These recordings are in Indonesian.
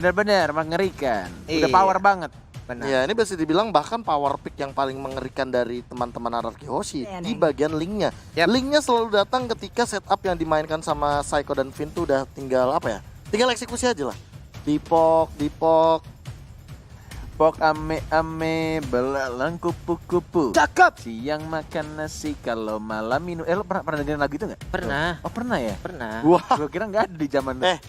Benar-benar mengerikan. Udah Iya. power banget. Benar. Ya ini bisa dibilang bahkan power pick yang paling mengerikan dari teman-teman Anarchy Hoshi di bagian linknya. Yap. Linknya selalu datang ketika setup yang dimainkan sama Psycho dan Finn tuh udah tinggal apa ya? Tinggal eksekusi aja lah. Dipok. Pok ame belalang kupu-kupu. Cakep. Siang makan nasi kalau malam minum. Lo pernah dengerin lagu itu nggak? Pernah. Oh pernah ya? Pernah. Wah, Gue kira nggak ada di zaman. Ada.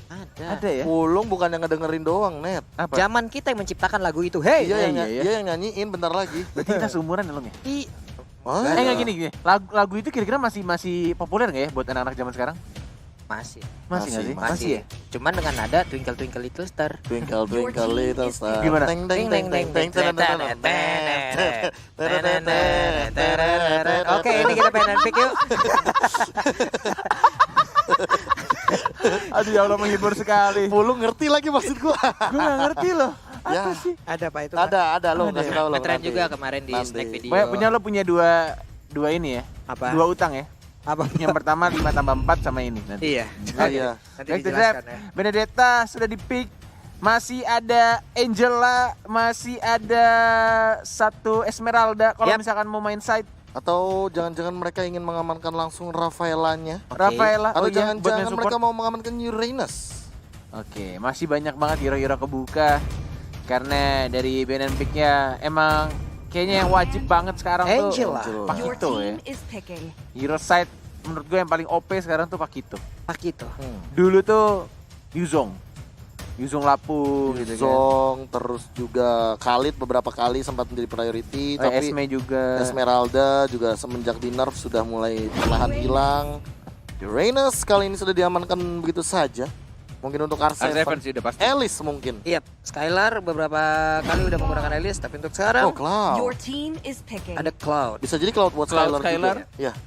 Ada ya? Pulung bukan yang ngedengerin doang, Net. Apa? Zaman kita yang menciptakan lagu itu. Hey. Iya, iya. dia yang nyanyiin bentar lagi. Berarti kita seumuran ya, Long ya? Wah. Nggak gini. Lagu itu kira-kira masih populer nggak ya buat anak-anak zaman sekarang? Masih. Masih nggak sih? Masih ya? Cuman dengan nada Twinkle Twinkle Little Star. Twinkle twinkle little star. Gimana? Teng teng teng teng teng teng teng teng teng. Oke, ini kita pengen pick yuk. Aduh ya Allah menghibur sekali. Pulung ngerti lagi maksud gua. Gue nggak ngerti loh. Ya, Apa sih? Ada Pak itu? ada lo kasih tahu lo. Ngetren juga kemarin di Nanti. snack video. Punya lo punya dua ini ya? Apa? Dua utang ya? Apa? Yang pertama 5+4 sama ini nanti. Iya. Iya. Nanti Back to dijelaskan draft. ya. Benedetta sudah di-pick. Masih ada Angela, masih ada satu Esmeralda kalau Yap. misalkan mau main side. Atau jangan-jangan mereka ingin mengamankan langsung Rafaelanya? Oke. Rafaela, Atau oh iya, buat jangan-jangan main mereka support. mau mengamankan Uranus? Oke, masih banyak banget hero-hero kebuka. Karena dari BNN pick-nya emang kayaknya yang wajib banget sekarang Angela. tuh Your Pakito ya. team is picking. Hero side menurut gue yang paling OP sekarang tuh Pakito. Pak itu. Dulu tuh Yuzong Lapu gitu kan. Zong, terus juga Khalid beberapa kali sempat menjadi priority, Oh, tapi Esme juga. Esmeralda juga semenjak di nerf sudah mulai perlahan hilang. Uranus kali ini sudah diamankan begitu saja. Mungkin untuk R7, sih udah pasti. Alice mungkin. Iya, Skylar beberapa kali udah menggunakan Alice, tapi untuk sekarang Oh, Cloud. Your team is picking. ada Cloud. Bisa jadi Cloud buat Cloud Skylar juga. Ya,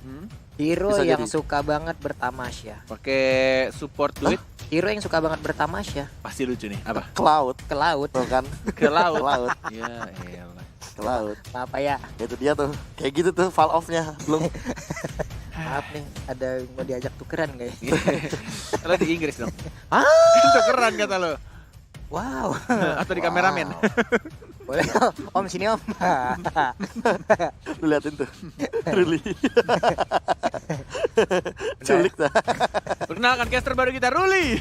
Hero Bisa yang jadi. suka banget bertamasya. Pakai support duit Hero yang suka banget bertamasya. pasti lucu nih. Apa? Cloud, Ke laut. tuh kan? Ke laut. Cloud, Ya elah. Cloud. Apa ya? Itu dia tuh. Kayak gitu tuh fall off-nya. Belum. Maaf nih, ada yang mau diajak tukeran guys. Lo di Inggris dong. Ah, Itu keren kata lo. wow. Atau di kameramen. Boleh Om sini Om. Lu liatin tuh. Ruli. Culik dah. Perkenalkan caster baru kita Ruli.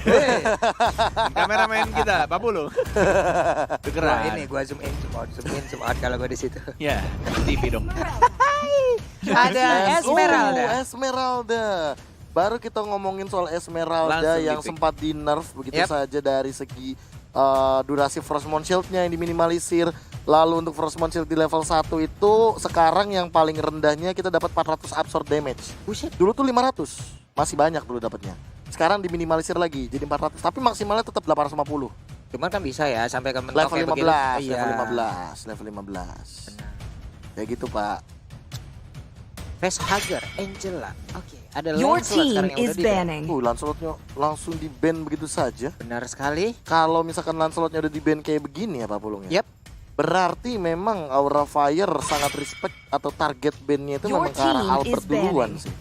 Kameramen kita Papulu. Itu Wah, keren. ini gua zoom in, zoom out kalau gua di situ. Ya, TV dong. Ada Esmeralda. Esmeralda. Baru kita ngomongin soal Esmeralda Langsung yang di-pick. sempat di nerf begitu Yep. saja dari segi durasi Frostmourne Shield-nya yang diminimalisir. Lalu untuk Frostmourne Shield di level 1 itu sekarang yang paling rendahnya kita dapat 400 absorb damage. Buset. Dulu tuh 500. Masih banyak dulu dapatnya. Sekarang diminimalisir lagi jadi 400, tapi maksimalnya tetap 850. Cuman kan bisa ya sampai ke mentok Level kayak 15, begitu. level Iya. 15, level 15. Benar. Kayak gitu, Pak. Facehugger, Angela. Oke, ada Your Lancelot team sekarang yang is udah di-ban. banning. Lancelotnya langsung di-ban begitu saja. Benar sekali. Kalau misalkan Lancelotnya udah di-ban kayak begini ya Pak Pulung ya. Yep. Berarti memang Aura Fire sangat respect atau target ban-nya itu Your memang ke arah team Albert is duluan banning. sih.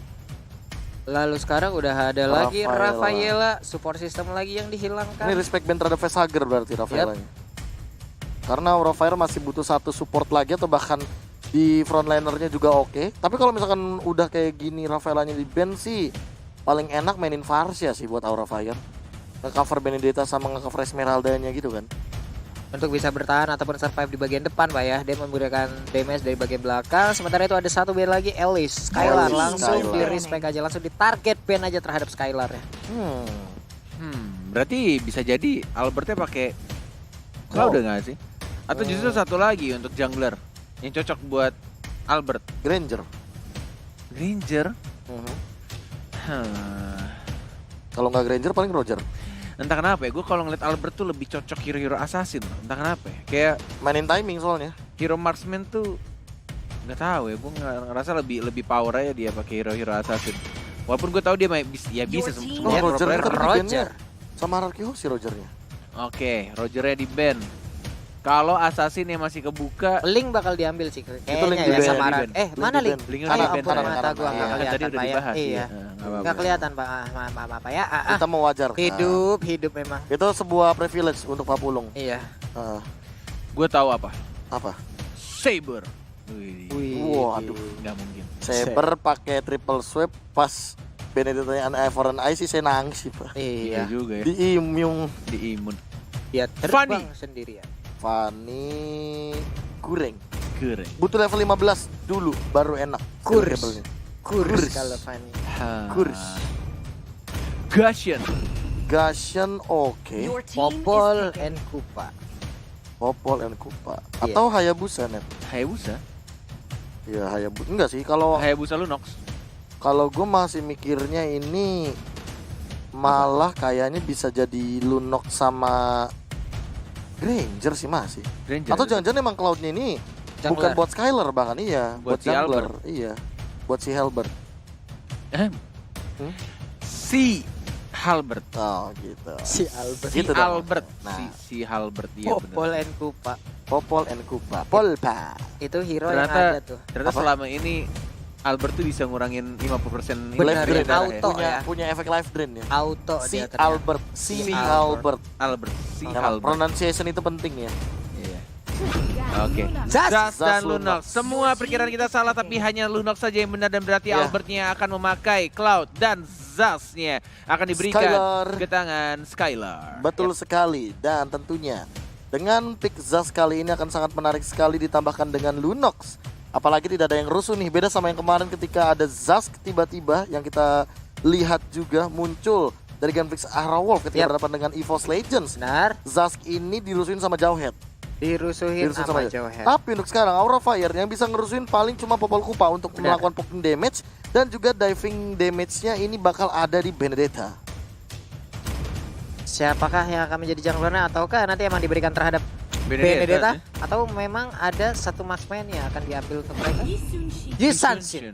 Lalu sekarang udah ada lagi Rafaela. Rafaela, support system lagi yang dihilangkan. Ini respect ban terhadap Facehugger berarti Rafaelanya. Karena Aura Fire masih butuh satu support lagi atau bahkan di frontlinernya juga oke. Tapi kalau misalkan udah kayak gini Rafaelanya di-ban sih paling enak mainin Varsia sih buat Aura Fire. Nge-cover Benedetta sama nge-cover Esmeraldanya gitu kan. Untuk bisa bertahan ataupun survive di bagian depan Pak ya. Dia menggunakan damage dari bagian belakang. Sementara itu ada satu ban lagi, Alice. Skylar Alice, langsung Skylar. di respect aja. Langsung di target ban aja terhadap Skylar ya. Berarti bisa jadi Albertnya pakai Cloud nggak sih? Atau justru satu lagi untuk jungler yang cocok buat Albert. Granger. Granger. Kalau nggak Granger paling Roger. Entah kenapa ya, gue kalau ngeliat Albert tuh lebih cocok hero-hero assassin. Entah kenapa ya, kayak Mainin timing soalnya. hero marksman tuh nggak tahu ya, gue ngerasa lebih power aja dia pakai hero-hero assassin. Walaupun gue tahu dia bisa Your semua team Oh, is pro Roger player. kan Roger. di-ban-nya sama Hierarchy Host si Rogernya. Oke, Rogernya di ban. Kalau assassin yang masih kebuka, Link bakal diambil sih Link kayaknya ya di-ban, sama di-ban. mana Link mana di-ban. Link? Link Eh di-ban. ampun Kanan, mata kanan, gua kanan. nggak kan tadi kelihatan udah Pak ya. dibahas Iya. ya. Nggak kelihatan Pak. Apa ya? Kita mau wajar. Hidup memang. Itu sebuah privilege untuk Papulung. Iya. Gue tahu apa. Apa? Saber. Wih, Waduh. nggak mungkin. Saber pakai triple sweep pas Benedetta Foreign Eye sih saya nangis sih Pak. Iya. Juga ya. Di immune. Di imun. Dia terbang sendirian. Fanny Kureng. Keren. Butuh level 15 dulu baru enak. Kurs. Skill-nya. Kurs kalau Fanny. Kurs. Gashian. Gashian oke. Your team Popol is picking. and Kupa. Popol and Kupa. Iya. Atau Hayabusa net. Hayabusa. Ya Hayabusa. Enggak sih kalau Hayabusa Lunox. gue masih mikirnya ini malah kayaknya bisa jadi Lunox sama Granger sih masih. Ranger. Atau jangan-jangan emang Cloud-nya ini Jungler. bukan buat Skylar bahkan iya, Buat si jungler. Iya. Buat si Halbert. Si Halbert. Oh gitu. Si Albert. Si Gitu dong. Albert. Nah. Si Halbert iya Popol benar. and Kupa. Popol and Kupa. Polpa. Itu hero Ternyata- yang ada tuh. Ternyata Apa? selama ini Albert tuh bisa ngurangin 50% Benar, Life ya, drain. auto punya, ya. punya efek life drain ya. Auto Si dia ternyata. Albert, si Si Albert. Albert. Si Karena Halbert. pronunciation itu penting ya. Iya. Oke. Zas. Zas dan Zas Lunox. Lunox. Semua perkiraan kita salah tapi hanya Lunox saja yang benar dan berarti Ya. Albertnya akan memakai Cloud dan Zasnya akan diberikan Skylar. ke tangan Skylar. Betul sekali dan tentunya dengan pick Zas kali ini akan sangat menarik sekali ditambahkan dengan Lunox. Apalagi tidak ada yang rusuh nih, beda sama yang kemarin ketika ada Zas tiba-tiba yang kita lihat juga muncul dari Gunflix Arrow Wolf ketika Yap. berhadapan dengan EVOS Legends. Benar. Zas ini dirusuhin sama Jauhead. Dirusuhin Dirusuhin sama sama Jauhead. Tapi untuk sekarang Aura Fire yang bisa ngerusuhin paling cuma Popol Kupa untuk Benar. melakukan poking damage dan juga diving damage-nya ini bakal ada di Benedetta. Siapakah yang akan menjadi junglernya ataukah nanti emang diberikan terhadap Benedetta? Atau memang ada satu marksman yang akan diambil untuk mereka? Yisanshin.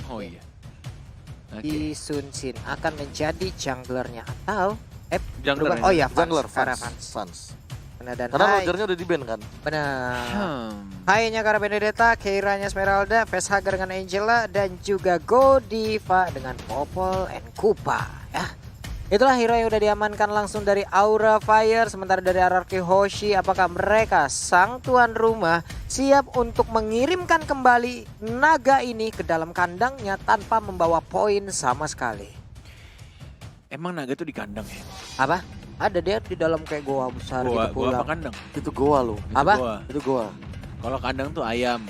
Oh iya. Oke. Yisanshin akan menjadi junglernya atau Jungler. oh iya, Jungler Caravans. Fans. Benar dan Karena Hai. Rogernya udah di ban kan. Benar. Hmm. Hai-nya Kara Benedetta, Keiranya Esmeralda, Facehugger dengan Angela, dan juga Godiva dengan Popol and Kupa. Ya. Itulah hero yang udah diamankan langsung dari Aura Fire. Sementara dari RRQ Hoshi, apakah mereka sang tuan rumah siap untuk mengirimkan kembali naga ini ke dalam kandangnya tanpa membawa poin sama sekali? Emang naga tuh di kandang ya? Apa? Ada dia di dalam kayak goa besar Gua gitu apa pulang. kandang? Itu goa loh. Itu Apa? gua. Itu goa. Kalau kandang tuh ayam,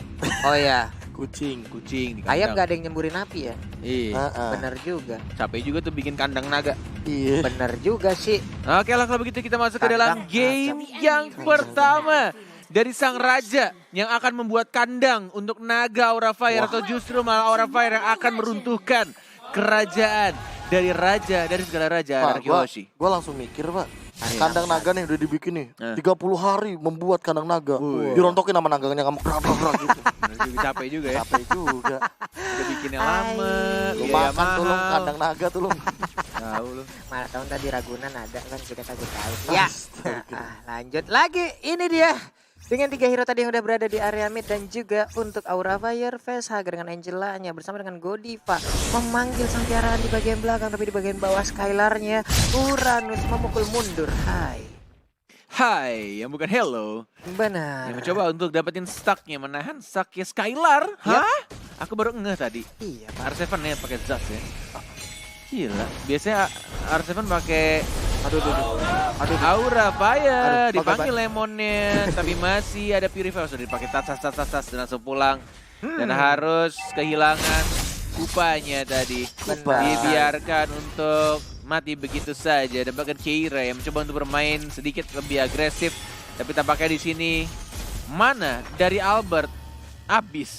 Oh iya, Kucing. kucing di kandang. ayam gak ada yang nyemburin api ya? Iya. Bener juga. Capek juga tuh bikin kandang naga. Iya. Bener juga sih. Oke lah kalau begitu kita masuk ke dalam Kandang game yang pertama dari sang raja yang akan membuat kandang untuk naga Aura Fire atau justru malah Aura Fire yang akan meruntuhkan kerajaan dari raja dari segala raja Pak, Araki Hoshi. gua langsung mikir, Pak. Kandang naga nih udah dibikin nih. 30 hari membuat kandang naga. Wih. Dirontokin sama naganya kamu gerak gitu. Bener juga, capek juga ya. Capek juga. Udah bikinnya lama, Lu biaya makan tuh lu mahal. kandang naga tuh lu. Tahu lu. Malah tahun tadi Ragunan ada kan kita kagak tahu. Ya. Astaga. Lanjut lagi. Ini dia. Dengan 3 hero tadi yang udah berada di area mid dan juga untuk Aura Fire, Facehugger dengan Angelanya bersama dengan Godiva memanggil sang piaraan di bagian belakang tapi di bagian bawah Skylarnya Uranus memukul mundur. Hai. Hai, yang bukan hello. Benar. Yang mencoba untuk dapetin stucknya, menahan stucknya Skylar. Hah? Aku baru ngeh tadi. Iya, Pak. R7 ya pakai Zas ya. Gila, biasanya R7 pakai Aura Fire, Aduh, dipanggil lemonnya, tapi masih ada Purify, sudah dipakai tas dan langsung pulang. Dan harus kehilangan Kupanya tadi. Benar. Dibiarkan untuk mati begitu saja. Dan bahkan Keira yang mencoba untuk bermain sedikit lebih agresif. Tapi tampaknya di sini mana dari Albert habis.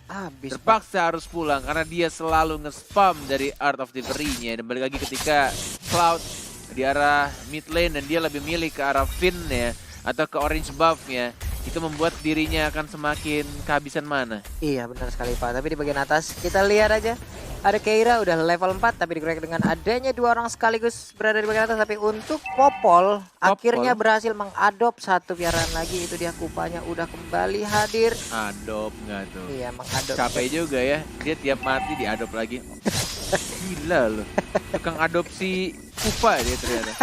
Habis. Pak. Terpaksa harus pulang karena dia selalu nge-spam dari Art of Delivery-nya. Dan balik lagi ketika Cloud di arah mid lane dan dia lebih milih ke arah Finn-nya atau ke orange buff-nya, itu membuat dirinya akan semakin kehabisan mana. Iya benar sekali Pak. Tapi di bagian atas kita lihat aja Ada Keira udah level 4 tapi dikorek dengan adanya 2 orang sekaligus berada di bagian atas. Tapi untuk Popol akhirnya berhasil mengadop satu piaraan lagi. Itu dia Kupanya udah kembali hadir. Adop nggak tuh? Iya mengadop. Capek juga ya, dia tiap mati diadop lagi. Gila loh, tukang adopsi Kupa dia ternyata.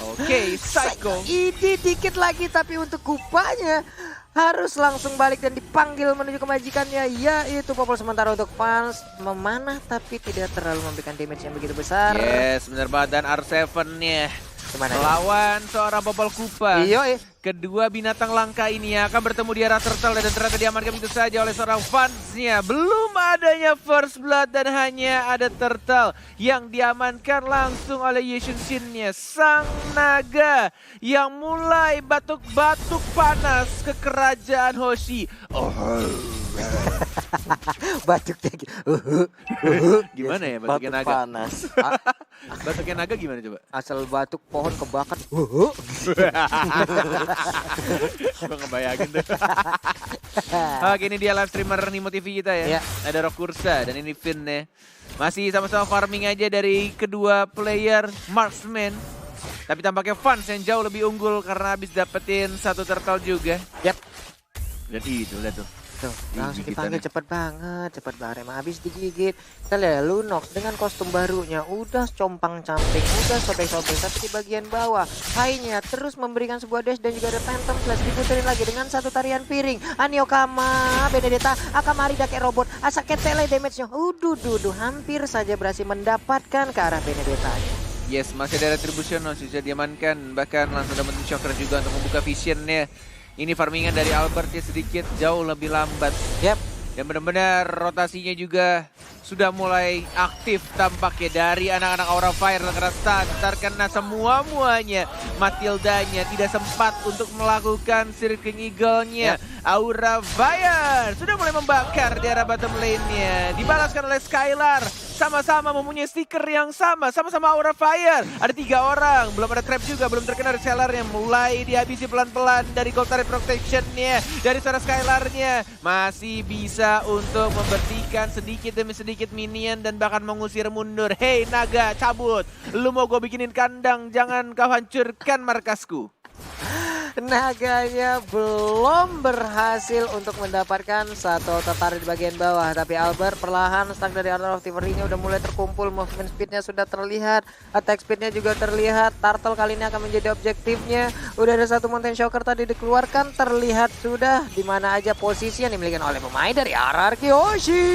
Oke, Psycho. Ini dikit lagi tapi untuk Kupanya harus langsung balik dan dipanggil menuju ke majikannya, yaitu Popol. Sementara untuk fans memanah tapi tidak terlalu memberikan damage yang begitu besar. Yes, benar banget. Dan R7-nya Gimana? melawan seorang Popol Kupa. Iya. Kedua binatang langka ini akan bertemu di arah turtle dan ternyata diamankan begitu saja oleh seorang fansnya. Belum adanya first blood dan hanya ada turtle yang diamankan langsung oleh Yeshun Shin-nya. Sang naga yang mulai batuk-batuk panas ke kerajaan Hoshi. Batuknya gitu. Gimana ya batuknya Batuk naga? panas. Batuknya naga gimana coba? Asal batuk pohon kebakar. Gue ngebayangin tuh. Oke, ini dia live streamer Nimo TV kita ya. Iya. Ada Rokursa dan ini Finn ya. Masih sama-sama farming aja dari kedua player marksman. Tapi tampaknya fans yang jauh lebih unggul karena habis dapetin satu turtle juga. Yap. Dan itu lihat tuh. Tuh, langsung Gigitannya. dipanggil cepet banget. Emang habis digigit. Kita lihat Lunox dengan kostum barunya udah compang-camping, udah sobek-sobek, tapi di bagian bawah Hainya terus memberikan sebuah dash dan juga ada Phantom Slash diputerin lagi dengan satu tarian piring. Aniokama, Benedetta, Akamari dake robot, Asaket tele damage-nya. Duh, hampir saja berhasil mendapatkan ke arah Benedetta. Yes, masih ada retribution sudah diamankan. Bahkan langsung dapat shocker juga untuk membuka visionnya. Ini farmingan dari Albert ya sedikit jauh lebih lambat. Yap. Dan benar-benar rotasinya juga sudah mulai aktif tampaknya dari anak-anak Aura Fire karena start karena semuanya Matildanya tidak sempat untuk melakukan Circling Eagle-nya. Aura Fire sudah mulai membakar di arah bottom lane-nya. Dibalaskan oleh Skylar. Sama-sama mempunyai stiker yang sama-sama Aura Fire. Ada 3 orang, belum ada trap juga, belum terkena reseller yang mulai dihabisi pelan-pelan dari Gold Turret Protection-nya. Dari suara Skylar-nya masih bisa untuk membersihkan sedikit demi sedikit minion dan bahkan mengusir mundur. Hei naga, cabut. Lu mau gue bikinin kandang, jangan kau hancurkan markasku. Naganya belum berhasil untuk mendapatkan satu tertarik di bagian bawah. Tapi Albert perlahan stack dari Honor of Thievery-nya udah mulai terkumpul. Movement speed-nya sudah terlihat, attack speed-nya juga terlihat. Turtle kali ini akan menjadi objektifnya. Udah ada satu Mountain Shocker tadi dikeluarkan, terlihat sudah di mana aja posisi yang dimiliki oleh pemain dari RRQ Hoshi.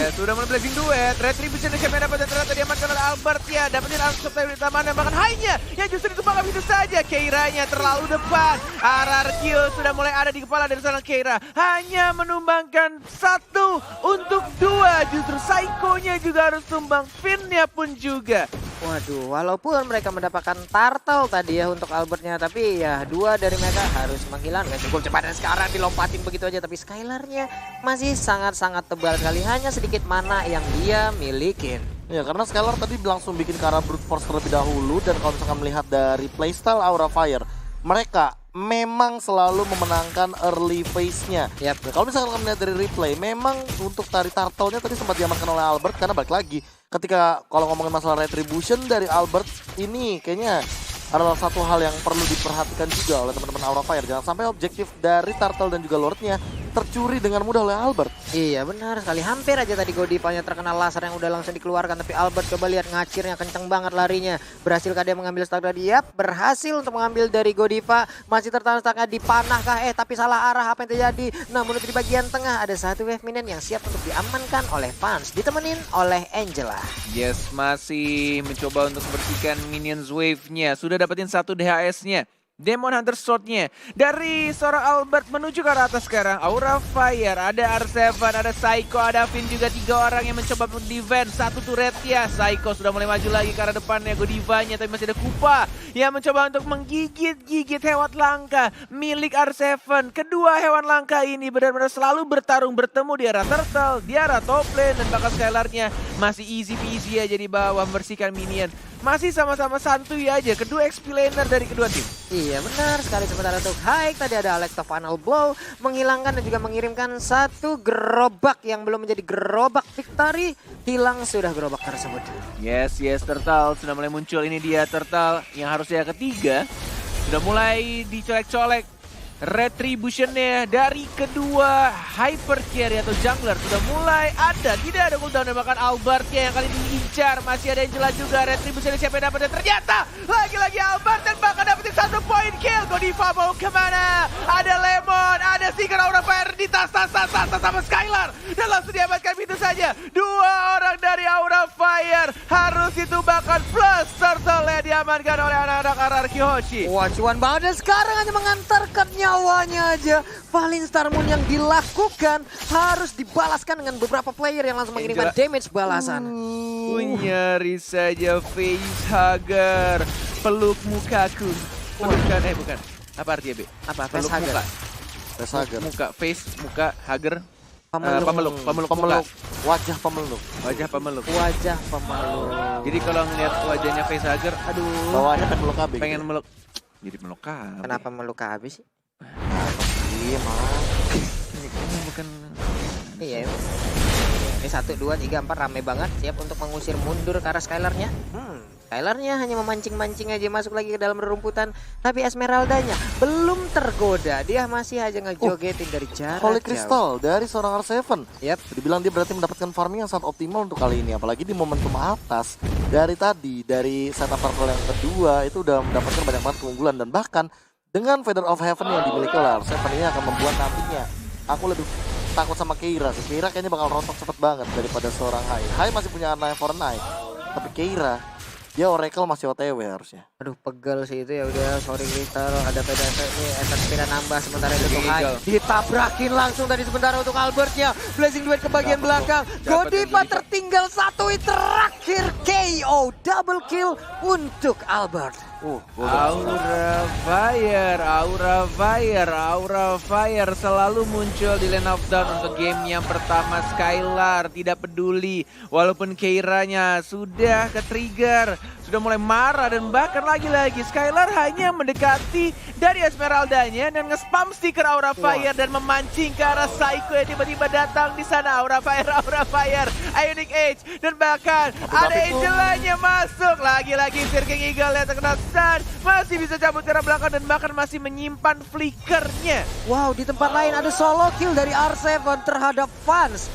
Yes, sudah mulai blazing duet. Retribution yang siapa yang dapat dan ternyata diamankan oleh Albert ya. Dapetin langsung dari taman dan bahkan high-nya yang justru ditumpahkan begitu saja. Keiranya terlalu depan. RRQ sudah mulai ada di kepala dari seorang Keira. Hanya menumbangkan 1 untuk 2. Justru Psycho-nya juga harus tumbang. Finn-nya pun juga. Waduh, walaupun mereka mendapatkan turtle tadi ya untuk Albertnya, tapi ya 2 dari mereka harus menghilangkan. Cukup cepat dan sekarang dilompatin begitu aja, tapi Skylar-nya masih sangat-sangat tebal sekali. Hanya sedikit mana yang dia milikin. Ya karena Skylar tadi langsung bikin ke arah Brute Force terlebih dahulu. Dan kalau misalkan melihat dari playstyle Aura Fire, mereka memang selalu memenangkan early phase-nya. Yap. Kalau misalkan melihat dari replay, memang untuk tari turtle-nya tadi sempat diamankan oleh Albert. Karena balik lagi, ketika kalau ngomongin masalah retribution dari Albert, ini kayaknya adalah satu hal yang perlu diperhatikan juga oleh teman-teman Aura Fire. Jangan sampai objektif dari turtle dan juga lordnya tercuri dengan mudah oleh Albert. Iya benar sekali, hampir aja tadi Godivanya terkena laser yang udah langsung dikeluarkan. Tapi Albert coba lihat ngacirnya, kenceng banget larinya. Berhasilkah dia mengambil stack tadi? Yap, berhasil untuk mengambil dari Godiva. Masih tertahan stacknya dipanahkah? Tapi salah arah, apa yang terjadi? Namun di bagian tengah ada satu wave minion yang siap untuk diamankan oleh fans, ditemenin oleh Angela. Yes, masih mencoba untuk membersihkan minions wave-nya. Sudah dapetin 1 DHS-nya. Demon Hunter Sword-nya dari seorang Albert menuju ke arah atas sekarang. Aura Fire, ada R7, ada Psycho, ada Finn juga 3 orang yang mencoba defense. 1 turret ya. Psycho sudah mulai maju lagi ke arah depannya Godivanya, tapi masih ada Kupa yang mencoba untuk menggigit hewan langka milik R7. Kedua hewan langka ini benar-benar selalu bertarung bertemu di arah turtle, di arah top lane, dan bakal Skylar-nya masih easy peasy aja di bawah membersihkan minion. masih sama-sama santuy aja. Kedua XP laner dari kedua tim. Iya benar sekali. Sementara untuk Haik tadi ada Electro Final Blow menghilangkan dan juga mengirimkan satu gerobak yang belum menjadi gerobak victory. Hilang sudah gerobak tersebut. Yes, Turtle sudah mulai muncul. Ini dia Turtle yang harusnya ketiga. Sudah mulai dicolek-colek. Retributionnya dari kedua hyper carry atau jungler sudah mulai ada. Tidak ada cooldown dan bahkan Albertnya yang kali ini diincar. Masih ada Angela juga. Retribution siapa yang dapat, dan ternyata lagi-lagi Albert dan bahkan dapetin 1 point kill. Godiva mau kemana? Ada Lemon, ada Seeker Aura Fire di tas sama Skylar. Dan langsung diamankan begitu saja. 2 orang dari Aura Fire. Harus itu bahkan plus Turtle yang diamankan oleh anak-anak Ararki Hoshi. Wah, cuan banget dan sekarang hanya mengantarkan nyawanya aja. Valin Star Moon yang dilakukan harus dibalaskan dengan beberapa player yang langsung mengirimkan damage balasan. Nyaris saja facehugger. Peluk mukaku. Pelukan, bukan. Apa artinya, Be? Apa? Peluk Facehugger? muka. Facehugger. Muka, face, muka, hugger. Pemeluk. Pemeluk Pemeluk. muka. Wajah pemeluk. Wajah pemeluk. Wajah pemeluk. Jadi kalau ngeliat wajahnya facehugger, aduh, Bawahnya kan meluk KB. pengen meluk. Jadi meluk KB. Kenapa meluk habis sih? Iya, Mas. Ini bukan. Iya. Ini 1, 2, 3, 4 rame banget. Siap untuk mengusir mundur ke arah Skylarnya. Skylarnya hanya memancing-mancing aja masuk lagi ke dalam rerumputan. Tapi Esmeraldanya belum tergoda. Dia masih aja ngejogetin dari jarak Holy jauh. Crystal dari seorang R7. Yap. Dibilang dia berarti mendapatkan farming yang sangat optimal untuk kali ini. Apalagi di momentum atas dari tadi, dari setup purple yang kedua itu udah mendapatkan banyak banget keunggulan. Dan bahkan dengan Feather of Heaven yang dimiliki oleh R7 ini akan membuat nantinya aku lebih takut sama Keira sih. Keira kayaknya bakal rontok cepet banget daripada seorang Hai. Hai masih punya Eye for Night, tapi Keira dia Oracle masih OTW harusnya. Aduh, pegel sih itu ya udah. Sorry Crystal, ada PDS ini efek spina nambah sementara itu untuk Hai. Eagle. Ditabrakin langsung tadi sementara untuk Albertnya. Blazing Duet ke bagian Dapet belakang. kok. Dapet Godiva Godiva. tertinggal 1 hit terakhir KO. Double kill untuk Albert. Aura Fire selalu muncul di lane of down untuk game yang pertama. Skylar tidak peduli walaupun Keiranya sudah ke-trigger, sudah mulai marah dan bahkan lagi-lagi Skylar hanya mendekati dari Esmeraldanya dan nge-spam stiker Aura Fire dan memancing ke arah Psycho yang tiba-tiba datang di sana. Aura Fire, Ionic Age dan bahkan ada Angelanya masuk. Lagi-lagi Sirking Eagle yang terkena stun, masih bisa cabut ke arah belakang dan bahkan masih menyimpan flickernya. Wow, di tempat lain ada solo kill dari R7 terhadap Fans.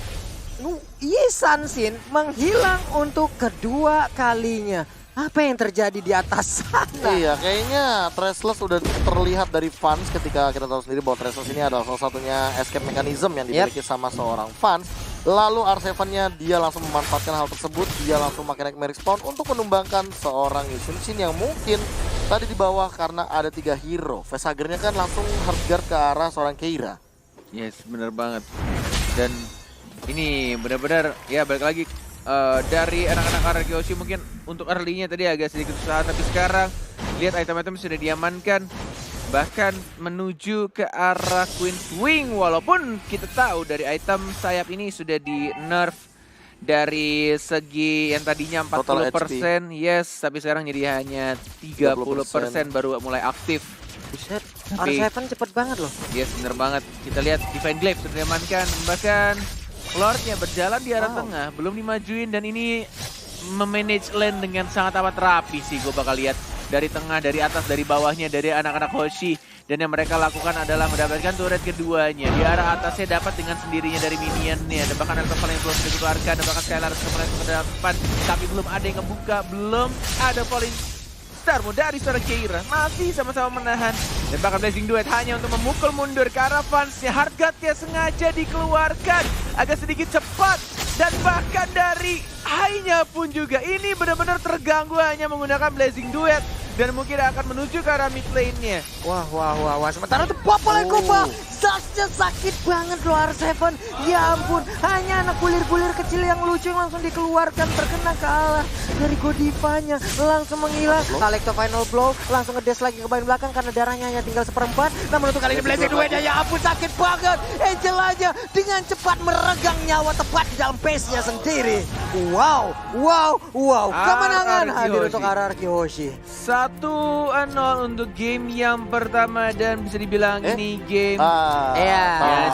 Yi Sansin menghilang untuk kedua kalinya. Apa yang terjadi di atas sana? Iya, kayaknya Trestless udah terlihat dari Fans ketika kita tahu sendiri bahwa Trestless ini adalah salah satunya escape mechanism yang dimiliki sama seorang Fans. Lalu R7-nya dia langsung memanfaatkan hal tersebut, dia langsung pakai Nightmare Spawn untuk menumbangkan seorang Yusunshin yang mungkin tadi di bawah karena ada 3 hero. Facehugger-nya kan langsung hard guard ke arah seorang Keira. Yes, bener banget. Dan ini benar-benar ya balik lagi dari anak-anak Ararki Hoshi mungkin untuk early-nya tadi agak sedikit susah, tapi sekarang lihat item-item sudah diamankan. Bahkan menuju ke arah Queen's Wing, walaupun kita tahu dari item sayap ini sudah di nerf dari segi yang tadinya 40%, yes, tapi sekarang jadi hanya 30% baru mulai aktif. Buset, Tapi- R7 cepet banget loh. Yes, bener banget. Kita lihat Divine Glaive sudah diamankan, bahkan Lordnya berjalan di arah tengah, belum dimajuin dan ini memanage lane dengan sangat amat rapi sih gue bakal lihat. Dari tengah, dari atas, dari bawahnya, dari anak-anak Hoshi. Dan yang mereka lakukan adalah mendapatkan turret keduanya. Di arah atasnya dapat dengan sendirinya dari minionnya. Dan bahkan ada yang belum dikeluarkan. Dan bahkan Skylar kembali ke depan. Tapi belum ada yang ngebuka. Belum ada Falling Star Moon dari seorang Keira. Masih sama-sama menahan. Dan bahkan Blazing Duet hanya untuk memukul mundur ke arah fansnya. Hardguard-nya sengaja dikeluarkan. Agak sedikit cepat. Dan bahkan dari Hai-nya pun juga. Ini benar-benar terganggu hanya menggunakan Blazing Duet. Dan mungkin akan menuju ke arah mid lane-nya. Wah. Sementara itu Popol and Kupa Dashnya sakit banget loh R7. Ya ampun, hanya anak bulir-bulir kecil yang lucu yang langsung dikeluarkan, terkena kalah dari Godivanya, langsung menghilang. Kalekto final blow, langsung ngedes lagi ke bagian belakang karena darahnya hanya tinggal seperempat. Namun untuk kali ini Blazing Duenya, ya ampun sakit banget. Angel aja dengan cepat meregang nyawa tepat di dalam base-nya sendiri. Wow, kemenangan hadir untuk RRQ Hoshi. 1-0 untuk game yang pertama dan bisa dibilang ini game Iya. ya,